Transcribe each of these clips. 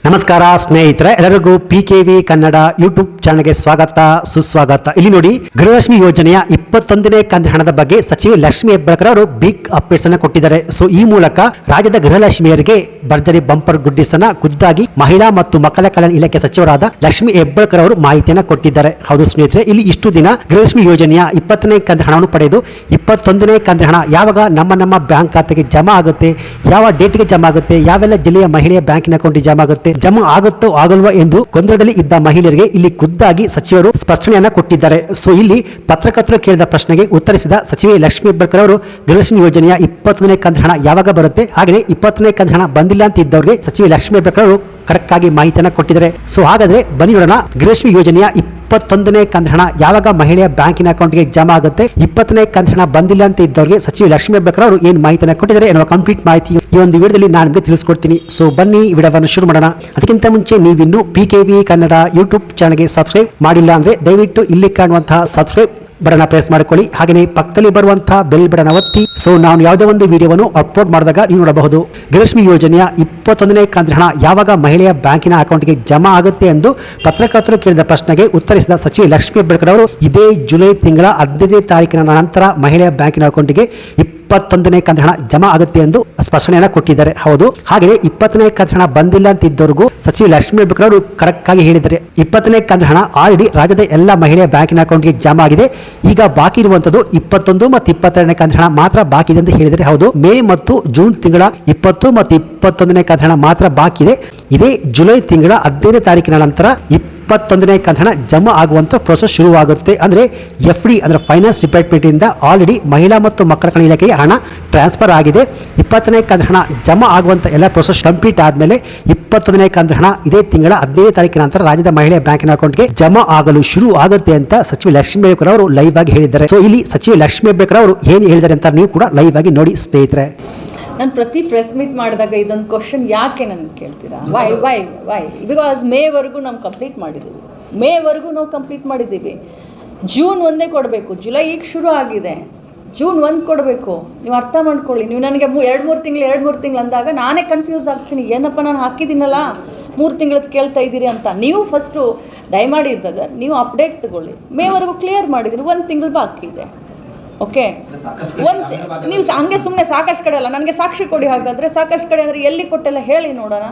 ನಮಸ್ಕಾರ ಸ್ನೇಹಿತರೆ, ಎಲ್ಲರಿಗೂ PKV ಕನ್ನಡ ಯೂಟ್ಯೂಬ್ ಚಾನಲ್ಗೆ ಸ್ವಾಗತ ಸುಸ್ವಾಗತ. ಇಲ್ಲಿ ನೋಡಿ, ಗೃಹಲಕ್ಷ್ಮಿ ಯೋಜನೆಯ 21ನೇ ಕಂತಿನ ಹಣದ ಬಗ್ಗೆ ಸಚಿವೆ ಲಕ್ಷ್ಮಿ ಹೆಬ್ಬಾಳ್ಕರ್ ಅವರು ಬಿಗ್ ಅಪ್ಡೇಟ್ಸ್ ಅನ್ನು ಕೊಟ್ಟಿದ್ದಾರೆ. ಸೊ ಈ ಮೂಲಕ ರಾಜ್ಯದ ಗೃಹಲಕ್ಷ್ಮಿಯರಿಗೆ ಭರ್ಜರಿ ಬಂಪರ್ ಗುಡ್ಡಿಸ್ ಅನ್ನ ಖುದ್ದಾಗಿ ಮಹಿಳಾ ಮತ್ತು ಮಕ್ಕಳ ಕಲ್ಯಾಣ ಇಲಾಖೆ ಸಚಿವರಾದ ಲಕ್ಷ್ಮಿ ಹೆಬ್ಬಾಳ್ಕರ್ ಅವರು ಮಾಹಿತಿಯನ್ನು ಕೊಟ್ಟಿದ್ದಾರೆ. ಹೌದು ಸ್ನೇಹಿತರೆ, ಇಲ್ಲಿ ಇಷ್ಟು ದಿನ ಗೃಹಲಕ್ಷ್ಮಿ ಯೋಜನೆಯ 20ನೇ ಕಂತಿನ ಹಣವನ್ನು ಪಡೆದು 21ನೇ ಕಂತಿನ ಹಣ ಯಾವಾಗ ನಮ್ಮ ಬ್ಯಾಂಕ್ ಖಾತೆಗೆ ಜಮಾ ಆಗುತ್ತೆ, ಯಾವ ಡೇಟ್ಗೆ ಜಮಾ ಆಗುತ್ತೆ, ಯಾವೆಲ್ಲ ಜಿಲ್ಲೆಯ ಮಹಿಳೆಯ ಬ್ಯಾಂಕಿನ ಅಕೌಂಟ್ಗೆ ಜಮಾ ಆಗುತ್ತೆ, ಜಮಾ ಆಗುತ್ತೋ ಆಗಲ್ವಾ ಎಂದು ಗೊಂದಲದಲ್ಲಿ ಇದ್ದ ಮಹಿಳೆಯರಿಗೆ ಇಲ್ಲಿ ಖುದ್ದಾಗಿ ಸಚಿವರು ಸ್ಪಷ್ಟನೆಯನ್ನ ಕೊಟ್ಟಿದ್ದಾರೆ. ಸೊ ಇಲ್ಲಿ ಪತ್ರಕರ್ತರು ಕೇಳಿದ ಪ್ರಶ್ನೆಗೆ ಉತ್ತರಿಸಿದ ಸಚಿವೆ ಲಕ್ಷ್ಮಿ ಹೆಬ್ಬಾಳ್ಕರ್ ಅವರು ಗೃಹಲಕ್ಷ್ಮಿ ಯೋಜನೆಯ 21ನೇ ಕಂತಿನ ಹಣ ಯಾವಾಗ ಬರುತ್ತೆ, ಹಾಗೆ 20ನೇ ಕಂತಿನ ಹಣ ಬಂದಿಲ್ಲ ಅಂತ ಇದ್ದವರಿಗೆ ಸಚಿವೆ ಲಕ್ಷ್ಮಿ ಹೆಬ್ಬಾಳ್ಕರ್ ಅವರು ಕರೆಕ್ಟ್ ಆಗಿ ಮಾಹಿತಿಯನ್ನು ಕೊಟ್ಟಿದ್ದಾರೆ. ಸೊ ಹಾಗಾದ್ರೆ ಬನ್ನಿ ನೋಡೋಣ, ಗೃಹಲಕ್ಷ್ಮಿ ಯೋಜನೆಯ 21ನೇ ಕಂತಿನ ಹಣ ಯಾವಾಗ ಮಹಿಳೆಯ ಬ್ಯಾಂಕಿನ ಅಕೌಂಟ್ಗೆ ಜಮಾ ಆಗುತ್ತೆ, 20ನೇ ಕಂತಿನ ಹಣ ಬಂದಿಲ್ಲ ಅಂತ ಇದ್ದವರಿಗೆ ಸಚಿವೆ ಲಕ್ಷ್ಮಿ ಹೆಬ್ಬಾಳ್ಕರ್ ಅವರು ಏನು ಮಾಹಿತಿಯನ್ನು ಕೊಟ್ಟಿದ್ದಾರೆ ಎನ್ನುವ ಕಂಪ್ಲೀಟ್ ಮಾಹಿತಿ ಈ ಒಂದು ವಿಡಿಯೋದಲ್ಲಿ ನಾನು ನಿಮಗೆ ತಿಳಿಸ್ಕೊಡ್ತೀನಿ. ಸೊ ಬನ್ನಿ ವಿಡಿಯೋವನ್ನು ಶುರು ಮಾಡೋಣ. ಅದಕ್ಕಿಂತ ಮುಂಚೆ ನೀವಿನ್ನೂ PKV ಕನ್ನಡ ಯೂಟ್ಯೂಬ್ ಚಾನಲ್ಗೆ ಸಬ್ಸ್ಕ್ರೈಬ್ ಮಾಡಿಲ್ಲ ಅಂದ್ರೆ ದಯವಿಟ್ಟು ಇಲ್ಲಿ ಕಾಣುವಂತಹ ಸಬ್ಸ್ಕ್ರೈಬ್ ಬಟನ್ ಪ್ರೆಸ್ ಮಾಡಿಕೊಳ್ಳಿ, ಹಾಗೆಯೇ ಪಕ್ಕದಲ್ಲಿ ಬರುವಂತಹ ಬೆಲ್ ಬಟನ್ ಒತ್ತಿ. ಸೊ ನಾನು ಯಾವುದೇ ಒಂದು ವಿಡಿಯೋವನ್ನು ಅಪ್ಲೋಡ್ ಮಾಡಿದಾಗ ನೀವು ನೋಡಬಹುದು. ಗೃಹಲಕ್ಷ್ಮಿ ಯೋಜನೆಯ 21ನೇ ಕಂತಿನ ಹಣ ಯಾವಾಗ ಮಹಿಳೆಯ ಬ್ಯಾಂಕಿನ ಅಕೌಂಟ್ಗೆ ಜಮಾ ಆಗುತ್ತೆ ಎಂದು ಪತ್ರಕರ್ತರು ಕೇಳಿದ ಪ್ರಶ್ನೆಗೆ ಉತ್ತರಿಸಿದ ಸಚಿವೆ ಲಕ್ಷ್ಮಿ ಹೆಬ್ಬಾಳ್ಕರ್ ಅವರು ಇದೇ ಜುಲೈ ತಿಂಗಳ 15ನೇ ತಾರೀಕಿನ ನಂತರ ಮಹಿಳೆಯ ಬ್ಯಾಂಕಿನ ಅಕೌಂಟ್ಗೆ 21ನೇ ಕಂತಿನ ಹಣ ಜಮಾ ಆಗುತ್ತೆ ಎಂದು ಸ್ಪಷ್ಟನೆಯನ್ನು ಕೊಟ್ಟಿದ್ದಾರೆ. ಹೌದು, ಹಾಗೆಯೇ 20ನೇ ಕಂತಿನ ಹಣ ಬಂದಿಲ್ಲ ಅಂತ ಇದ್ದವರಿಗೂ ಸಚಿವೆ ಲಕ್ಷ್ಮಿ ಹೆಬ್ಬಾಳ್ಕರ್ ಅವರು ಕರೆಕ್ಟ್ ಆಗಿ ಹೇಳಿದ್ದಾರೆ. 20ನೇ ಕಂತಿನ ಹಣ ಆಲ್ರೆಡಿ ರಾಜ್ಯದ ಎಲ್ಲ ಮಹಿಳೆಯ ಬ್ಯಾಂಕಿನ ಅಕೌಂಟ್ಗೆ ಜಮಾ ಆಗಿದೆ. ಈಗ ಬಾಕಿ ಇರುವಂತದ್ದು 21 ಮತ್ತು 22ನೇ ಕಂತಿನ ಹಣ ಮಾತ್ರ ಬಾಕಿ ಇದೆ ಅಂತ ಹೇಳಿದರೆ. ಹೌದು, ಮೇ ಮತ್ತು ಜೂನ್ ತಿಂಗಳ 20 ಮತ್ತು 21ನೇ ಕಂತಿನ ಹಣ ಮಾತ್ರ ಬಾಕಿ ಇದೆ. ಇದೇ ಜುಲೈ ತಿಂಗಳ 15ನೇ ತಾರೀಕಿನ ನಂತರ 21ನೇ ಕಂತಿನ ಹಣ ಜಮಾ ಆಗುವಂತ ಪ್ರೋಸೆಸ್ ಶುರುವಾಗುತ್ತೆ. ಅಂದ್ರೆ FD ಅಂದ್ರೆ ಫೈನಾನ್ಸ್ ಡಿಪಾರ್ಟ್ಮೆಂಟ್ ಇಂದ ಆಲ್ರೆಡಿ ಮಹಿಳಾ ಮತ್ತು ಮಕ್ಕಳ ಕಲ್ಯಾಣ ಇಲಾಖೆಗೆ ಹಣ ಟ್ರಾನ್ಸ್ಫರ್ ಆಗಿದೆ. 20ನೇ ಕಂತಿನ ಹಣ ಜಮಾ ಆಗುವಂತ ಎಲ್ಲ ಪ್ರೋಸೆಸ್ ಕಂಪ್ಲೀಟ್ ಆದ್ಮೇಲೆ 21ನೇ ಕಂತಿನ ಹಣ ಇದೇ ತಿಂಗಳ 15ನೇ ತಾರೀಕಿನ ನಂತರ ರಾಜ್ಯದ ಮಹಿಳೆಯ ಬ್ಯಾಂಕಿನ ಅಕೌಂಟ್ಗೆ ಜಮಾ ಆಗಲು ಶುರು ಆಗುತ್ತೆ ಅಂತ ಸಚಿವೆ ಲಕ್ಷ್ಮಿ ಹೆಬ್ಬಾಳ್ಕರ್ ಅವರು ಲೈವ್ ಆಗಿ ಹೇಳಿದ್ದಾರೆ. ಸೊ ಇಲ್ಲಿ ಸಚಿವೆ ಲಕ್ಷ್ಮಿ ಹೆಬ್ಬಾಳ್ಕರ್ ಅವರು ಏನು ಹೇಳಿದ್ದಾರೆ ಅಂತ ನೀವು ಕೂಡ ಲೈವ್ ಆಗಿ ನೋಡಿ ಸ್ನೇಹಿತರೆ. ನಾನು ಪ್ರತಿ ಪ್ರೆಸ್ ಮೀಟ್ ಮಾಡಿದಾಗ ಇದೊಂದು ಕ್ವಶನ್ ಯಾಕೆ ನನಗೆ ಕೇಳ್ತೀರಾ, ವೈ ಬಿಕಾಸ್ ಮೇವರೆಗೂ ನಾವು ಕಂಪ್ಲೀಟ್ ಮಾಡಿದ್ದೀವಿ. ಜೂನ್ 1 ಕೊಡಬೇಕು, ಜುಲೈ ಈಗ ಶುರು ಆಗಿದೆ, ಜೂನ್ 1 ಕೊಡಬೇಕು. ನೀವು ಅರ್ಥ ಮಾಡ್ಕೊಳ್ಳಿ. ನೀವು ನನಗೆ 2-3 ತಿಂಗಳು ಅಂದಾಗ ನಾನೇ ಕನ್ಫ್ಯೂಸ್ ಆಗ್ತೀನಿ, ಏನಪ್ಪ ನಾನು ಹಾಕಿದ್ದೀನಲ್ಲ 3 ತಿಂಗಳದ್ದು ಕೇಳ್ತಾ ಇದ್ದೀರಿ ಅಂತ. ನೀವು ಫಸ್ಟು ದಯಮಾಡಿ ಇದ್ದಾಗ ನೀವು ಅಪ್ಡೇಟ್ ತಗೊಳ್ಳಿ. ಮೇವರೆಗೂ ಕ್ಲಿಯರ್ ಮಾಡಿದ್ದೀನಿ, 1 ತಿಂಗಳು ಬಾಕಿ ಇದೆ. ಓಕೆ, ನೀವು ಹಂಗೆ ಸುಮ್ಮನೆ ಸಾಕಷ್ಟು ಕಡೆ ಅಲ್ಲ, ನನಗೆ ಸಾಕ್ಷಿ ಕೊಡಿ. ಹಾಗಾದರೆ ಸಾಕಷ್ಟು ಕಡೆ ಅಂದರೆ ಎಲ್ಲಿ ಕೊಟ್ಟೆಲ್ಲ ಹೇಳಿ ನೋಡೋಣ.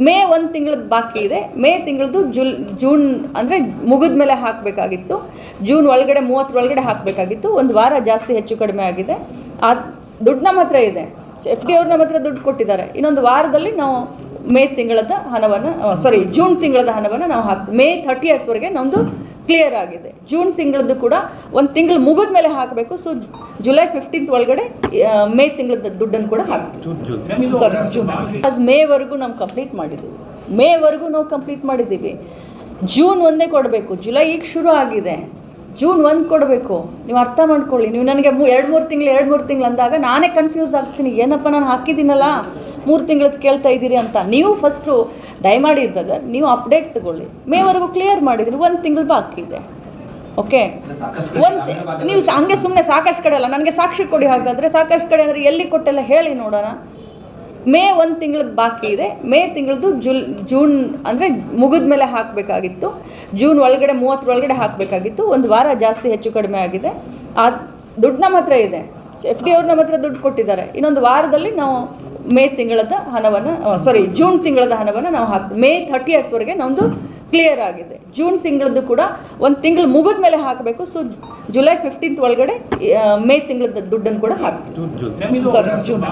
ಮೇ 1 ತಿಂಗಳದ್ದು ಬಾಕಿ ಇದೆ. ಮೇ ತಿಂಗಳದ್ದು ಜೂನ್ ಅಂದರೆ ಮುಗಿದ ಮೇಲೆ ಹಾಕಬೇಕಾಗಿತ್ತು. ಜೂನ್ ಒಳಗಡೆ 30 ಒಳಗಡೆ ಹಾಕಬೇಕಾಗಿತ್ತು. ಒಂದು ವಾರ ಜಾಸ್ತಿ ಹೆಚ್ಚು ಕಡಿಮೆ ಆಗಿದೆ. ಆ ದುಡ್ಡು ನಮ್ಮ ಹತ್ರ ಇದೆ, FD ಅವ್ರು ನಮ್ಮ ಹತ್ರ ದುಡ್ಡು ಕೊಟ್ಟಿದ್ದಾರೆ. ಇನ್ನೊಂದು ವಾರದಲ್ಲಿ ನಾವು ಜೂನ್ ತಿಂಗಳದ ಹಣವನ್ನು ನಾವು ಮೇ 30ವರೆಗೆ ನಮ್ಮದು ಕ್ಲಿಯರ್ ಆಗಿದೆ. ಜೂನ್ ತಿಂಗಳದ್ದು ಕೂಡ 1 ತಿಂಗಳು ಮುಗಿದ ಮೇಲೆ ಹಾಕಬೇಕು. ಸೊ ಜುಲೈ 15th ಒಳಗಡೆ ಮೇ ತಿಂಗಳದ ದುಡ್ಡನ್ನು ಕೂಡ ಹಾಕ್ತೀವಿ. ಜೂನ್ ಮೇವರೆಗೂ ನಾವು ಕಂಪ್ಲೀಟ್ ಮಾಡಿದ್ದೀವಿ. ಜೂನ್ 1 ಕೊಡಬೇಕು, ಜುಲೈ ಈಗ ಶುರು ಆಗಿದೆ, ಜೂನ್ 1 ಕೊಡಬೇಕು. ನೀವು ಅರ್ಥ ಮಾಡ್ಕೊಳ್ಳಿ. ನೀವು ನನಗೆ 2-3 ತಿಂಗಳು ಅಂದಾಗ ನಾನೇ ಕನ್ಫ್ಯೂಸ್ ಆಗ್ತೀನಿ, ಏನಪ್ಪ ನಾನು ಹಾಕಿದ್ದೀನಲ್ಲ 3 ತಿಂಗಳದ್ದು ಕೇಳ್ತಾ ಇದ್ದೀರಿ ಅಂತ. ನೀವು ಫಸ್ಟು ದಯಮಾಡಿ ಇದ್ದಾಗ ನೀವು ಅಪ್ಡೇಟ್ ತಗೊಳ್ಳಿ. ಮೇವರೆಗೂ ಕ್ಲಿಯರ್ ಮಾಡಿದ್ದೀನಿ, 1 ತಿಂಗಳು ಬಾಕಿ ಇದೆ. ಓಕೆ, ನೀವು ಹಂಗೆ ಸುಮ್ಮನೆ ಸಾಕಷ್ಟು ಕಡೆ ಅಲ್ಲ, ನನಗೆ ಸಾಕ್ಷಿ ಕೊಡಿ. ಹಾಗಾದರೆ ಸಾಕಷ್ಟು ಕಡೆ ಅಂದರೆ ಎಲ್ಲಿ ಕೊಟ್ಟೆಲ್ಲ ಹೇಳಿ ನೋಡೋಣ. ಮೇ 1 ತಿಂಗಳದ್ದು ಬಾಕಿ ಇದೆ. ಮೇ ತಿಂಗಳದ್ದು ಜೂನ್ ಅಂದರೆ ಮುಗಿದ ಮೇಲೆ ಹಾಕಬೇಕಾಗಿತ್ತು. ಜೂನ್ ಒಳಗಡೆ 30 ಒಳಗಡೆ ಹಾಕಬೇಕಾಗಿತ್ತು. ಒಂದು ವಾರ ಜಾಸ್ತಿ ಹೆಚ್ಚು ಕಡಿಮೆ ಆಗಿದೆ. ಆ ದುಡ್ಡು ನಮ್ಮ ಹತ್ರ ಇದೆ, FD ಅವ್ರು ನಮ್ಮ ಹತ್ರ ದುಡ್ಡು ಕೊಟ್ಟಿದ್ದಾರೆ. ಇನ್ನೊಂದು ವಾರದಲ್ಲಿ ನಾವು ಜೂನ್ ತಿಂಗಳದ ಹಣವನ್ನು ನಾವು ಮೇ 30ವರೆಗೆ ನಮ್ಮದು ಕ್ಲಿಯರ್ ಆಗಿದೆ. ಜೂನ್ ತಿಂಗಳದ್ದು ಕೂಡ 1 ತಿಂಗಳು ಮುಗಿದ ಮೇಲೆ ಹಾಕಬೇಕು. ಸೊ ಜುಲೈ 15th ಒಳಗಡೆ ಮೇ ತಿಂಗಳದ ದುಡ್ಡನ್ನು ಕೂಡ ಹಾಕ್ತೀವಿ. ಜೂನ್